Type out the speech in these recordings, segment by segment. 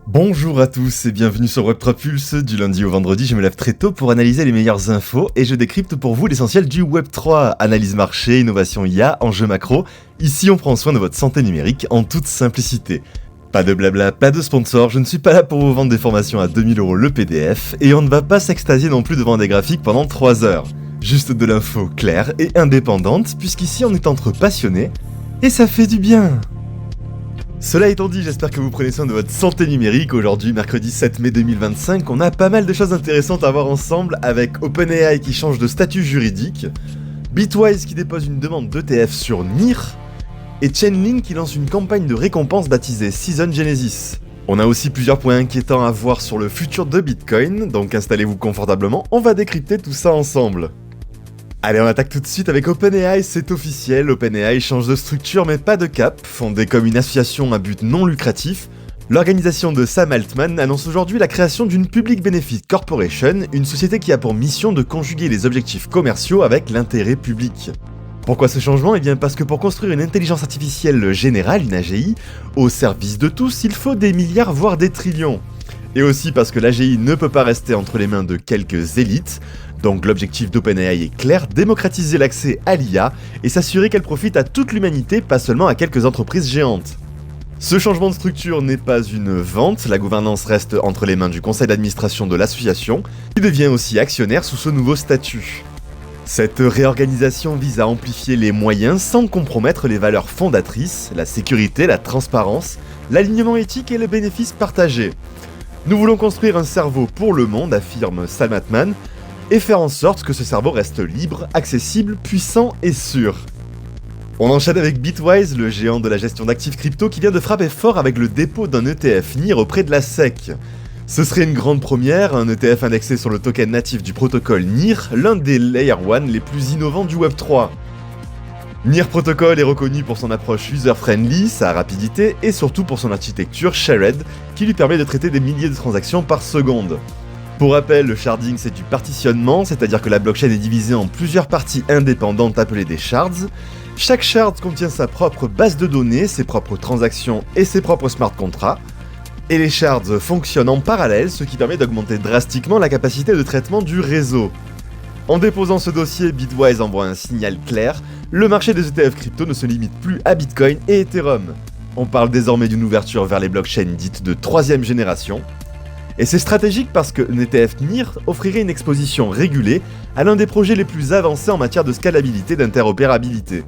Bonjour à tous et bienvenue sur Web3 Pulse. Du lundi au vendredi, je me lève très tôt pour analyser les meilleures infos et je décrypte pour vous l'essentiel du Web3. Analyse marché, innovation IA, enjeux macro. Ici, on prend soin de votre santé numérique en toute simplicité. Pas de blabla, pas de sponsor, je ne suis pas là pour vous vendre des formations à 2000€ le PDF et on ne va pas s'extasier non plus devant des graphiques pendant 3 heures. Juste de l'info claire et indépendante puisqu'ici on est entre passionnés et ça fait du bien. Cela étant dit, j'espère que vous prenez soin de votre santé numérique. Aujourd'hui, mercredi 7 mai 2025, on a pas mal de choses intéressantes à voir ensemble avec OpenAI qui change de statut juridique, Bitwise qui dépose une demande d'ETF sur NIR, et Chainlink qui lance une campagne de récompense baptisée Season Genesis. On a aussi plusieurs points inquiétants à voir sur le futur de Bitcoin, donc installez-vous confortablement, on va décrypter tout ça ensemble. Allez, on attaque tout de suite avec OpenAI, c'est officiel, OpenAI change de structure mais pas de cap. Fondée comme une association à but non lucratif, l'organisation de Sam Altman annonce aujourd'hui la création d'une Public Benefit Corporation, une société qui a pour mission de conjuguer les objectifs commerciaux avec l'intérêt public. Pourquoi ce changement ? Eh bien parce que pour construire une intelligence artificielle générale, une AGI, au service de tous, il faut des milliards voire des trillions. Et aussi parce que l'AGI ne peut pas rester entre les mains de quelques élites. Donc l'objectif d'OpenAI est clair, démocratiser l'accès à l'IA et s'assurer qu'elle profite à toute l'humanité, pas seulement à quelques entreprises géantes. Ce changement de structure n'est pas une vente, la gouvernance reste entre les mains du conseil d'administration de l'association, qui devient aussi actionnaire sous ce nouveau statut. Cette réorganisation vise à amplifier les moyens sans compromettre les valeurs fondatrices, la sécurité, la transparence, l'alignement éthique et le bénéfice partagé. Nous voulons construire un cerveau pour le monde, affirme Sam Altman, et faire en sorte que ce cerveau reste libre, accessible, puissant et sûr. On enchaîne avec Bitwise, le géant de la gestion d'actifs crypto qui vient de frapper fort avec le dépôt d'un ETF NIR auprès de la SEC. Ce serait une grande première, un ETF indexé sur le token natif du protocole NIR, l'un des Layer 1 les plus innovants du Web3. NIR Protocol est reconnu pour son approche user-friendly, sa rapidité et surtout pour son architecture shared qui lui permet de traiter des milliers de transactions par seconde. Pour rappel, le sharding c'est du partitionnement, c'est-à-dire que la blockchain est divisée en plusieurs parties indépendantes appelées des shards. Chaque shard contient sa propre base de données, ses propres transactions et ses propres smart contracts. Et les shards fonctionnent en parallèle, ce qui permet d'augmenter drastiquement la capacité de traitement du réseau. En déposant ce dossier, Bitwise envoie un signal clair, le marché des ETF crypto ne se limite plus à Bitcoin et Ethereum. On parle désormais d'une ouverture vers les blockchains dites de 3ème génération. Et c'est stratégique parce que l'ETF NIR offrirait une exposition régulée à l'un des projets les plus avancés en matière de scalabilité et d'interopérabilité.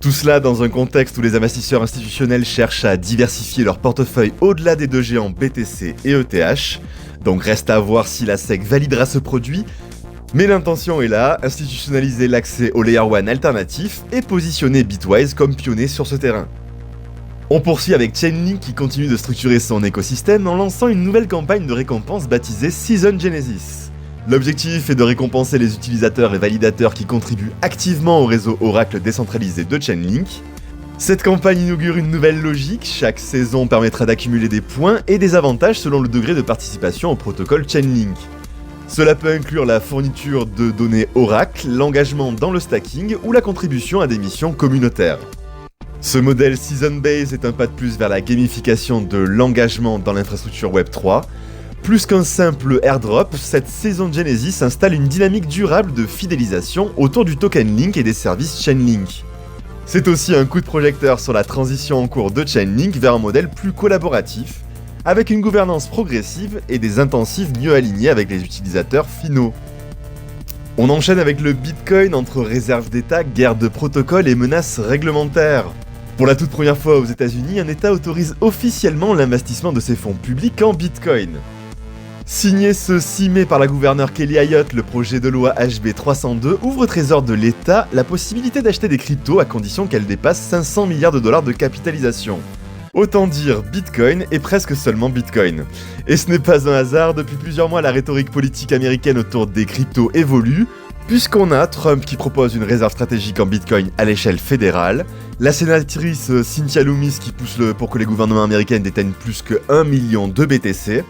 Tout cela dans un contexte où les investisseurs institutionnels cherchent à diversifier leur portefeuille au-delà des deux géants BTC et ETH, donc reste à voir si la SEC validera ce produit, mais l'intention est là, institutionnaliser l'accès au Layer 1 alternatif et positionner Bitwise comme pionnier sur ce terrain. On poursuit avec Chainlink qui continue de structurer son écosystème en lançant une nouvelle campagne de récompense baptisée Season Genesis. L'objectif est de récompenser les utilisateurs et validateurs qui contribuent activement au réseau Oracle décentralisé de Chainlink. Cette campagne inaugure une nouvelle logique, chaque saison permettra d'accumuler des points et des avantages selon le degré de participation au protocole Chainlink. Cela peut inclure la fourniture de données Oracle, l'engagement dans le stacking ou la contribution à des missions communautaires. Ce modèle Season-Based est un pas de plus vers la gamification de l'engagement dans l'infrastructure Web3. Plus qu'un simple airdrop, cette Season Genesis installe une dynamique durable de fidélisation autour du token Link et des services Chainlink. C'est aussi un coup de projecteur sur la transition en cours de Chainlink vers un modèle plus collaboratif, avec une gouvernance progressive et des intensives mieux alignées avec les utilisateurs finaux. On enchaîne avec le Bitcoin entre réserve d'État, guerre de protocole et menaces réglementaires. Pour la toute première fois aux États-Unis, un État autorise officiellement l'investissement de ses fonds publics en Bitcoin. Signé ce 6 mai par la gouverneure Kelly Ayotte, le projet de loi HB 302 ouvre au trésor de l'État la possibilité d'acheter des cryptos à condition qu'elles dépassent 500 milliards de dollars de capitalisation. Autant dire, Bitcoin est presque seulement Bitcoin. Et ce n'est pas un hasard, depuis plusieurs mois la rhétorique politique américaine autour des cryptos évolue, puisqu'on a Trump qui propose une réserve stratégique en Bitcoin à l'échelle fédérale, la sénatrice Cynthia Lummis qui pousse pour que les gouvernements américains détiennent plus que 1 million de BTC,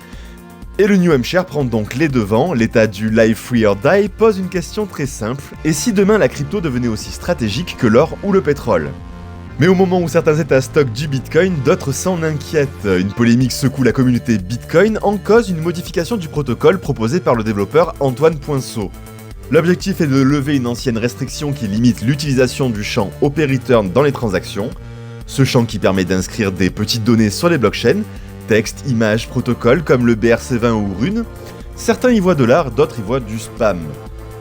et le New Hampshire prend donc les devants, l'état du Live Free or Die pose une question très simple, et si demain la crypto devenait aussi stratégique que l'or ou le pétrole ? Mais au moment où certains États stockent du Bitcoin, d'autres s'en inquiètent. Une polémique secoue la communauté Bitcoin en cause une modification du protocole proposé par le développeur Antoine Poinceau. L'objectif est de lever une ancienne restriction qui limite l'utilisation du champ OP-Return dans les transactions. Ce champ qui permet d'inscrire des petites données sur les blockchains, texte, images, protocoles comme le BRC20 ou Rune. Certains y voient de l'art, d'autres y voient du spam.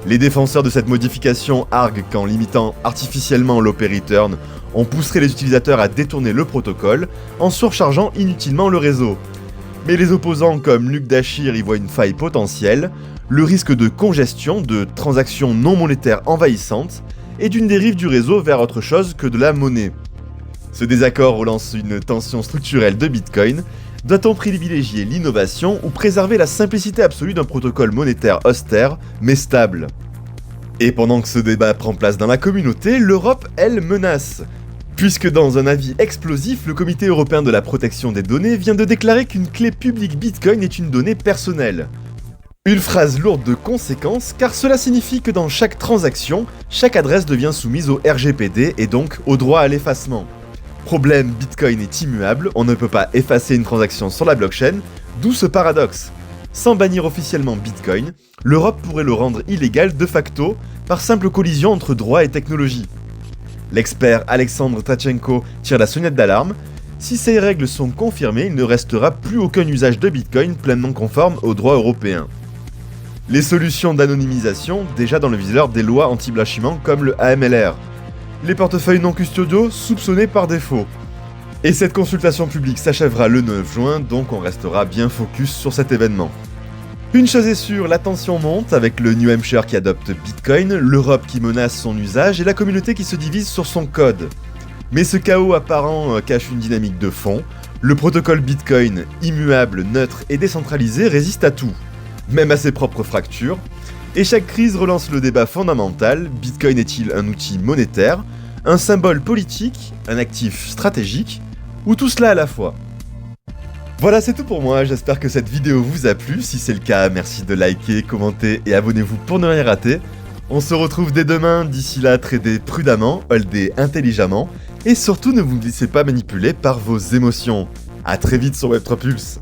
Les défenseurs de cette modification arguent qu'en limitant artificiellement l'OP-Return, on pousserait les utilisateurs à détourner le protocole en surchargeant inutilement le réseau. Mais les opposants comme Luc Dachir y voient une faille potentielle, le risque de congestion, de transactions non monétaires envahissantes et d'une dérive du réseau vers autre chose que de la monnaie. Ce désaccord relance une tension structurelle de Bitcoin. Doit-on privilégier l'innovation ou préserver la simplicité absolue d'un protocole monétaire austère mais stable ? Et pendant que ce débat prend place dans la communauté, l'Europe, elle, menace. Puisque dans un avis explosif, le Comité européen de la protection des données vient de déclarer qu'une clé publique Bitcoin est une donnée personnelle. Une phrase lourde de conséquences, car cela signifie que dans chaque transaction, chaque adresse devient soumise au RGPD et donc au droit à l'effacement. Problème, Bitcoin est immuable, on ne peut pas effacer une transaction sur la blockchain, d'où ce paradoxe. Sans bannir officiellement Bitcoin, l'Europe pourrait le rendre illégal de facto par simple collision entre droit et technologie. L'expert Alexandre Tachenko tire la sonnette d'alarme. Si ces règles sont confirmées, il ne restera plus aucun usage de Bitcoin pleinement conforme au droit européen. Les solutions d'anonymisation, déjà dans le viseur des lois anti-blanchiment comme le AMLR. Les portefeuilles non custodiaux soupçonnés par défaut. Et cette consultation publique s'achèvera le 9 juin, donc on restera bien focus sur cet événement. Une chose est sûre, la tension monte avec le New Hampshire qui adopte Bitcoin, l'Europe qui menace son usage et la communauté qui se divise sur son code. Mais ce chaos apparent cache une dynamique de fond. Le protocole Bitcoin, immuable, neutre et décentralisé, résiste à tout, même à ses propres fractures. Et chaque crise relance le débat fondamental, Bitcoin est-il un outil monétaire, un symbole politique, un actif stratégique, ou tout cela à la fois ? Voilà, c'est tout pour moi, j'espère que cette vidéo vous a plu. Si c'est le cas, merci de liker, commenter et abonnez-vous pour ne rien rater. On se retrouve dès demain, d'ici là, tradez prudemment, holdez intelligemment, et surtout ne vous laissez pas manipuler par vos émotions. A très vite sur Web3 Pulse.